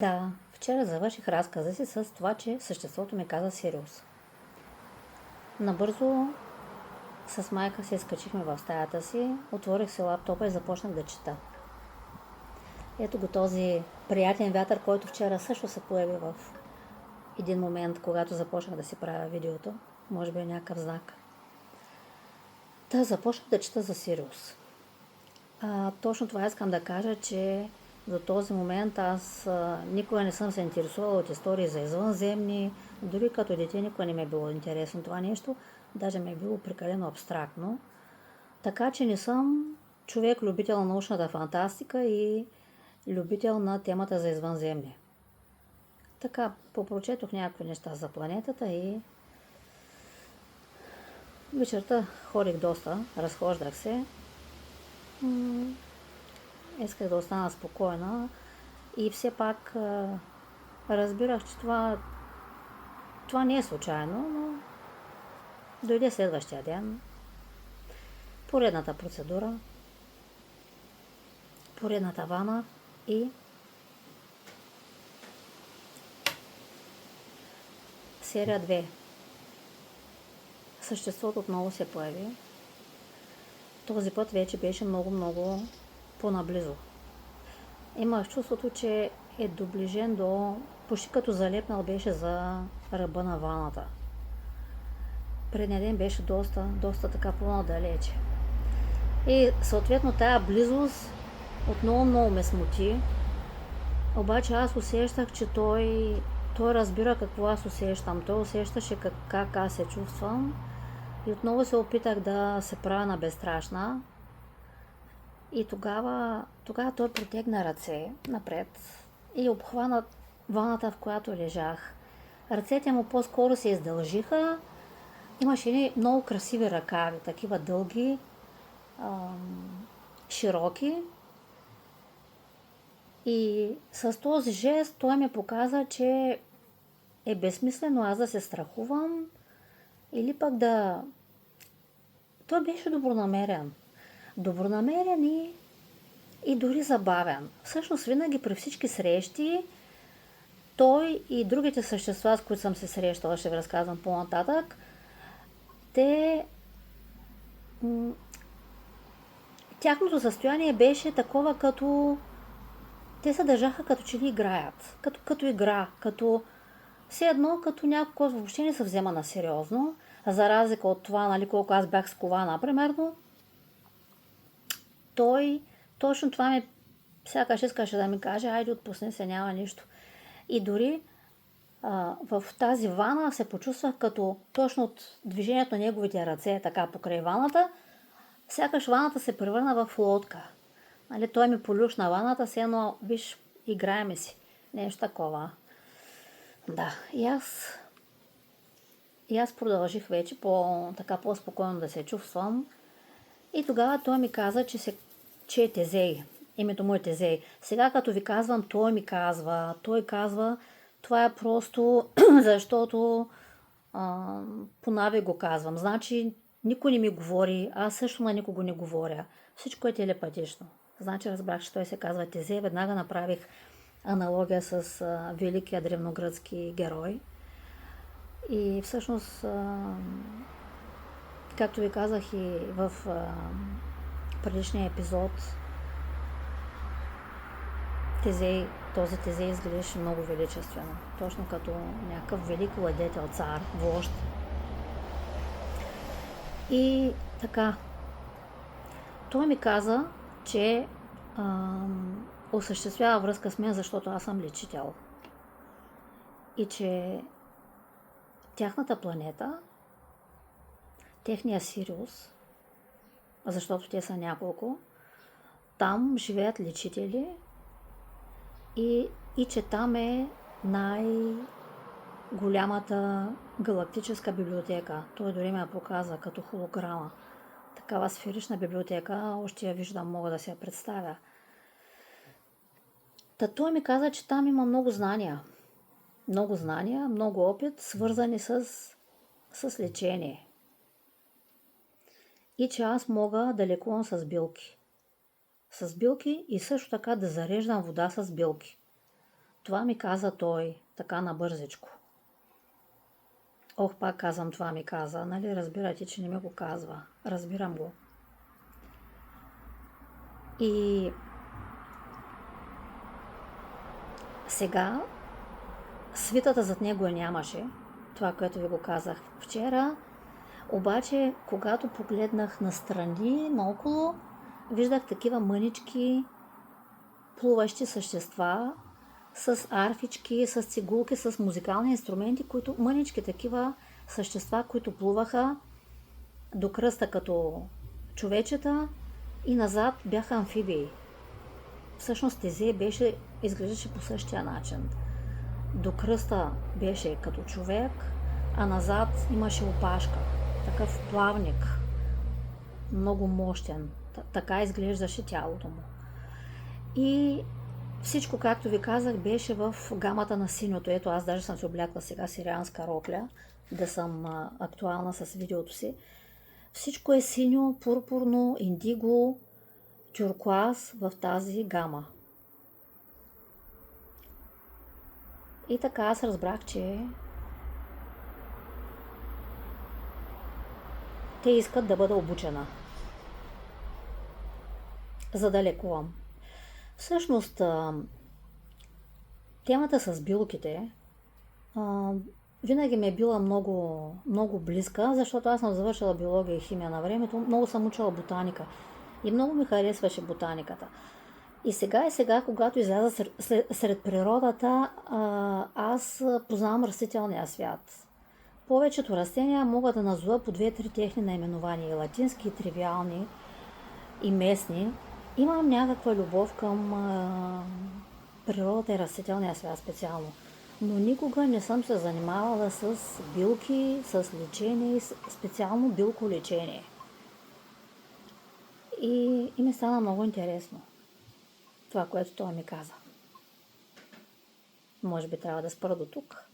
Да, вчера завърших разказа си с това, че съществото ми каза Сириус. Набързо с майка се изкачихме в стаята си, отворих си лаптопа и започнах да чета. Ето го този приятен вятър, който вчера също се появи в един момент, когато започнах да си правя видеото. Може би е някакъв знак. Та започнах да чета за Сириус. Точно това искам да кажа, че до този момент аз никога не съм се интересувала от истории за извънземни. Дори като дете никога не ми е било интересно това нещо. Даже ми е било прекалено абстрактно. Така че не съм човек любител на научната фантастика и любител на темата за извънземни. Така, попрочетох някакви неща за планетата и вечерта ходих доста, разхождах се. Исках да остана спокойна и все пак разбирах, че това не е случайно, но дойде следващия ден. Поредната процедура, поредната вана и серия 2. Съществото отново се появи. Този път вече беше много по-наблизо. Имах чувството, че е доближен до... Почти като залепнал беше за ръба на ваната. Предния ден беше доста така по-надалече. И съответно тая близост отново много ме смути. Обаче аз усещах, че той разбира какво аз усещам. Той усещаше как аз се чувствам. И отново се опитах да се правя на безстрашна. И тогава той протегна ръце напред и обхвана ваната, в която лежах. Ръцете му по-скоро се издължиха. Имаше едни много красиви ръкави, такива дълги, широки. И с този жест той ми показа, че е безсмислено аз да се страхувам или пък да... Той беше добронамерен. Добронамерен и дори забавен. Всъщност винаги при всички срещи той и другите същества, с които съм се срещала, ще ви разказвам по-нататък, тяхното състояние беше такова, като те се държаха като че ли играят. Като игра, все едно като някой, който въобще не се взема на сериозно, за разлика от това, нали, колко аз бях скована, примерно, той точно това ми сякаш искаше да ми каже, айде отпусни се, няма нищо. И дори в тази вана се почувствах като точно от движението на неговите ръце, така покрай ваната, сякаш ваната се превърна в лодка. Нали, той ми полюшна ваната, все едно, виж, играеме си. Нещо такова. Да, и аз продължих вече по-спокойно да се чувствам. И тогава той ми каза, че е Тезей. Името му е Тезей. Сега като ви казвам, той казва, това е просто защото по навик го казвам. Значи никой не ми говори, аз също на никого не говоря. Всичко е телепатично. Значи разбрах, че той се казва Тезей. Веднага направих аналогия с великия древногръцки герой. И всъщност, както ви казах и в предишния епизод, този Тезей изглеждаше много величествено. Точно като някакъв велик владетел, цар, вожд. И така, той ми каза, че осъществява връзка с мен, защото аз съм лечител. И че тяхната планета, техния Сириус, защото те са няколко, там живеят лечители и че там е най-голямата галактическа библиотека. Той дори ме показа като холограма. Такава сферична библиотека, още я виждам, мога да си я представя. Та той ми каза, че там има много знания, много опит, свързани с лечение. И че аз мога да лекувам с билки. С билки и също така да зареждам вода с билки. Това ми каза той, така набързичко. Пак казвам, това ми каза, нали? Разбирате, че не ми го казва. Разбирам го. И сега свитата зад него я нямаше, това, което ви го казах вчера, обаче, когато погледнах настрани, наоколо, виждах такива мънички, плуващи същества, с арфички, с цигулки, с музикални инструменти, които мънички такива същества, които плуваха до кръста като човечета и назад бяха амфибии. Всъщност Тезей изглеждаше по същия начин. До кръста беше като човек, а назад имаше опашка. Такъв плавник, много мощен. Така изглеждаше тялото му. И всичко, както ви казах, беше в гамата на синьото. Ето, аз даже съм се облякла сега сирианска рокля, да съм актуална с видеото си. Всичко е синьо, пурпурно, индиго, тюркоаз в тази гама. И така аз разбрах, че те искат да бъда обучена, за да лекувам. Всъщност, темата с билките винаги ми е била много, много близка, защото аз съм завършила биология и химия на времето, много съм учила ботаника и много ми харесваше ботаниката. И сега, когато изляза сред природата, аз познавам растителния свят. Повечето растения мога да назова по 2-3 техни наименования, и латински, и тривиални, и местни. Имам някаква любов към природата и растителния свят специално. Но никога не съм се занимавала с билки, с лечение, специално билколечение. И ми стана много интересно това, което той ми каза. Може би трябва да спра до тук.